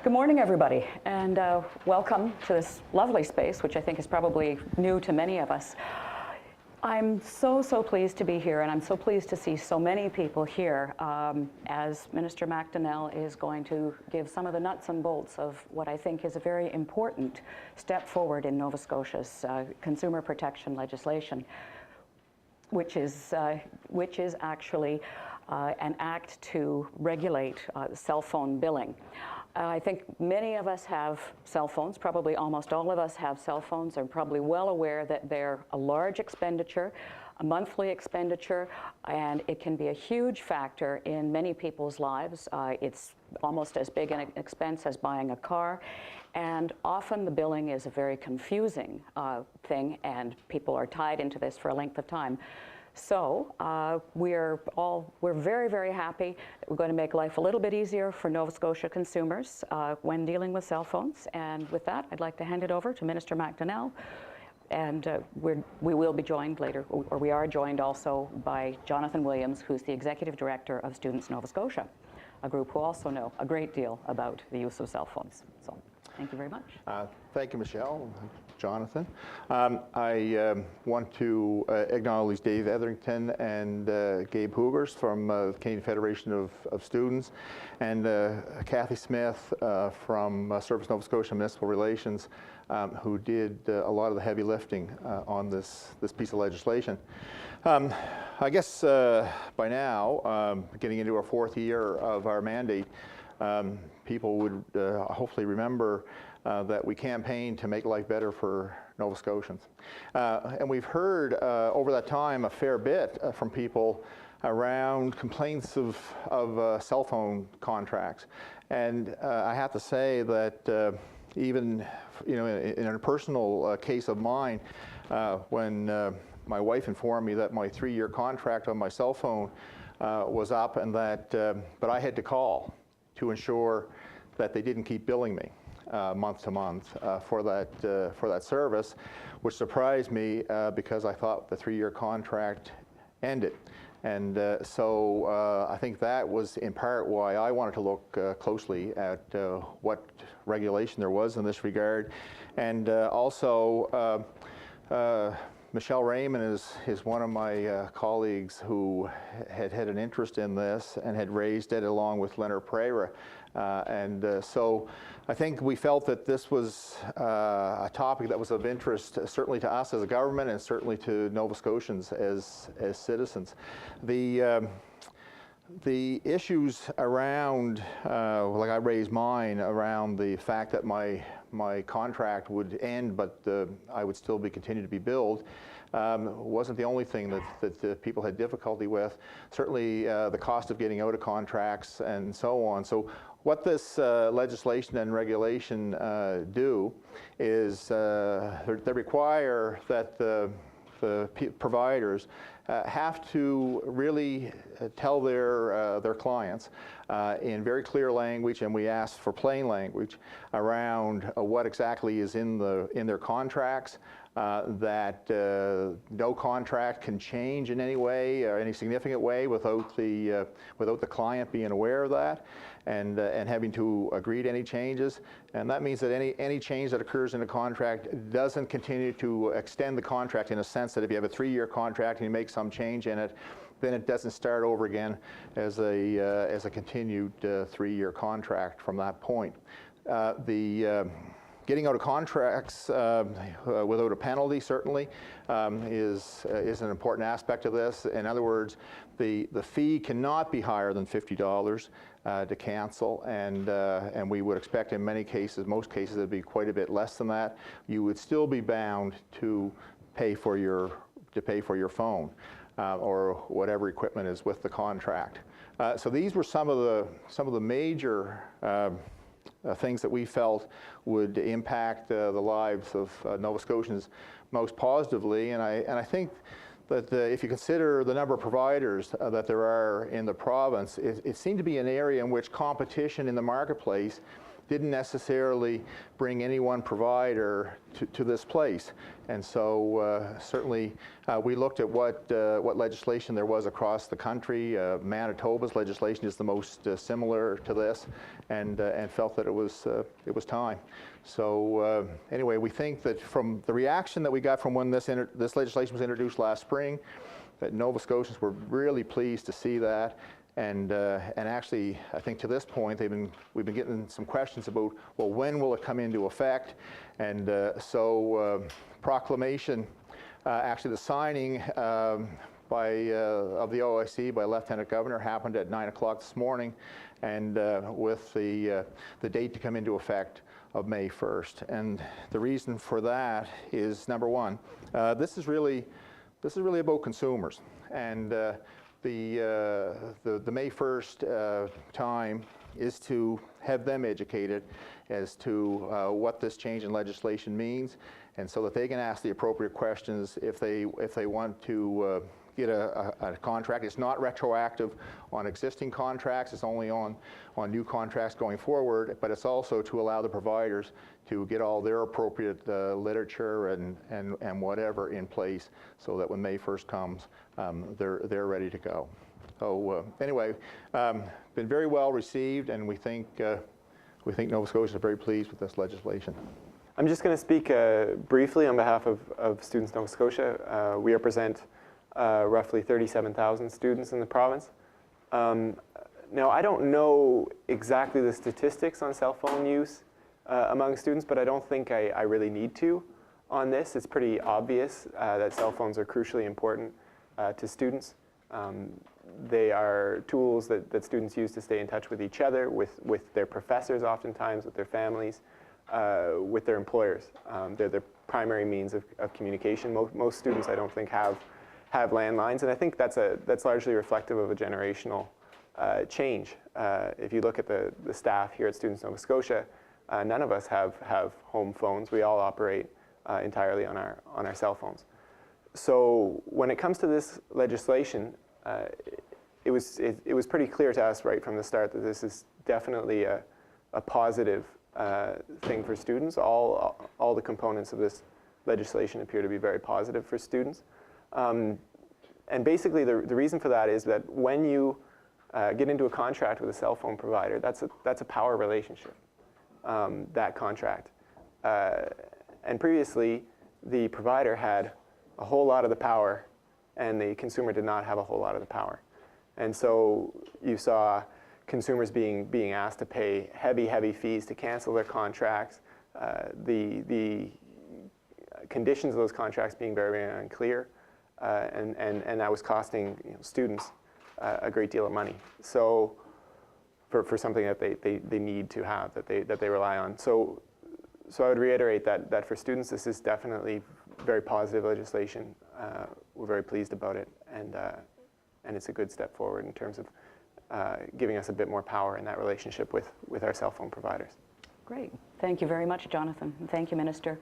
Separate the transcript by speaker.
Speaker 1: Good morning, everybody, and welcome to this lovely space, which I think is probably new to many of us. I'm so pleased to be here, and I'm so pleased to see so many people here as Minister McDonnell is going to give some of the nuts and bolts of what I think is a very important step forward in Nova Scotia's consumer protection legislation, which is actually an act to regulate cell phone billing. I think many of us have cell phones, probably almost all of us have cell phones, and probably well aware that they're a large expenditure, a monthly expenditure, and it can be a huge factor in many people's lives. It's almost as big an expense as buying a car, and often the billing is a very confusing thing, and people are tied into this for a length of time. So we're very happy that we're going to make life a little bit easier for Nova Scotia consumers when dealing with cell phones. And with that, I'd like to hand it over to Minister McDonnell. And we will be joined later, or we are joined also by Jonathan Williams, who's the Executive Director of Students Nova Scotia, a group who also know a great deal about the use of cell phones. So thank you very much.
Speaker 2: Thank you, Michelle. Jonathan. I want to acknowledge Dave Etherington and Gabe Hoogers from the Canadian Federation of Students, and Kathy Smith from Service Nova Scotia Municipal Relations, who did a lot of the heavy lifting on this piece of legislation. I guess by now, getting into our fourth year of our mandate, people would hopefully remember that we campaigned to make life better for Nova Scotians. And we've heard over that time a fair bit from people around complaints of cell phone contracts. And I have to say that even in a personal case of mine, when my wife informed me that my 3-year contract on my cell phone was up, and that but I had to call to ensure that they didn't keep billing me month to month for that service, which surprised me because I thought the 3-year contract ended. And so I think that was in part why I wanted to look closely at what regulation there was in this regard. And also Michelle Raymond is one of my colleagues who had an interest in this and had raised it along with Leonard Pereira. So I think we felt that this was a topic that was of interest certainly to us as a government and certainly to Nova Scotians as citizens. The issues around, like I raised mine, around the fact that my contract would end, but I would still continue to be billed, wasn't the only thing that people had difficulty with. Certainly the cost of getting out of contracts and so on. So what this legislation and regulation do is they require that the providers have to really tell their clients in very clear language, and we ask for plain language around what exactly is in their contracts, that no contract can change in any way or any significant way without the client being aware of that, and having to agree to any changes. And that means that any change that occurs in a contract doesn't continue to extend the contract, in a sense that if you have a 3-year contract and you make some change in it, then it doesn't start over again as a continued 3-year contract from that point. Getting out of contracts without a penalty certainly is an important aspect of this. In other words, the fee cannot be higher than $50 to cancel, and we would expect in many cases, most cases, it'd be quite a bit less than that. You would still be bound to pay for your phone or whatever equipment is with the contract. So these were some of the major things that we felt would impact the lives of Nova Scotians most positively, and I think that if you consider the number of providers that there are in the province, it seemed to be an area in which competition in the marketplace didn't necessarily bring any one provider to this place. And so certainly we looked at what legislation there was across the country. Manitoba's legislation is the most similar to this, and felt that it was time. So anyway, we think that from the reaction that we got from when this legislation was introduced last spring, that Nova Scotians were really pleased to see that. And actually, I think to this point, we've been getting some questions about, well, when will it come into effect? And so proclamation, actually the signing of the OIC by Lieutenant Governor happened at 9 o'clock this morning, and with the date to come into effect of May 1st. And the reason for that is, number one, this is really about consumers. And the May 1st time is to have them educated as to what this change in legislation means, and so that they can ask the appropriate questions if they want to get a contract. It's not retroactive on existing contracts, it's only on new contracts going forward, but it's also to allow the providers to get all their appropriate literature and whatever in place, so that when May 1st comes, they're ready to go. So anyway, been very well received, and we think Nova Scotia is very pleased with this legislation.
Speaker 3: I'm just going to speak briefly on behalf of Students Nova Scotia. We represent roughly 37,000 students in the province. Now, I don't know exactly the statistics on cell phone use among students, but I don't think I really need to on this. It's pretty obvious that cell phones are crucially important to students. They are tools that students use to stay in touch with each other, with their professors oftentimes, with their families, with their employers. They're their primary means of communication. Most students, I don't think, have landlines, and I think that's largely reflective of a generational change. If you look at the staff here at Students Nova Scotia, none of us have home phones. We all operate entirely on our cell phones. So when it comes to this legislation, it was pretty clear to us right from the start that this is definitely a positive thing for students. All the components of this legislation appear to be very positive for students. And basically the reason for that is that when you get into a contract with a cell phone provider, that's a power relationship, that contract. And previously, the provider had a whole lot of the power, and the consumer did not have a whole lot of the power. And so you saw consumers being asked to pay heavy fees to cancel their contracts, the conditions of those contracts being very, very unclear, and that was costing students a great deal of money. So for something that they need to have, that they rely on. So I would reiterate that for students, this is definitely very positive legislation. We're very pleased about it, and it's a good step forward in terms of giving us a bit more power in that relationship with our cell phone providers.
Speaker 1: Great. Thank you very much, Jonathan. And thank you, Minister.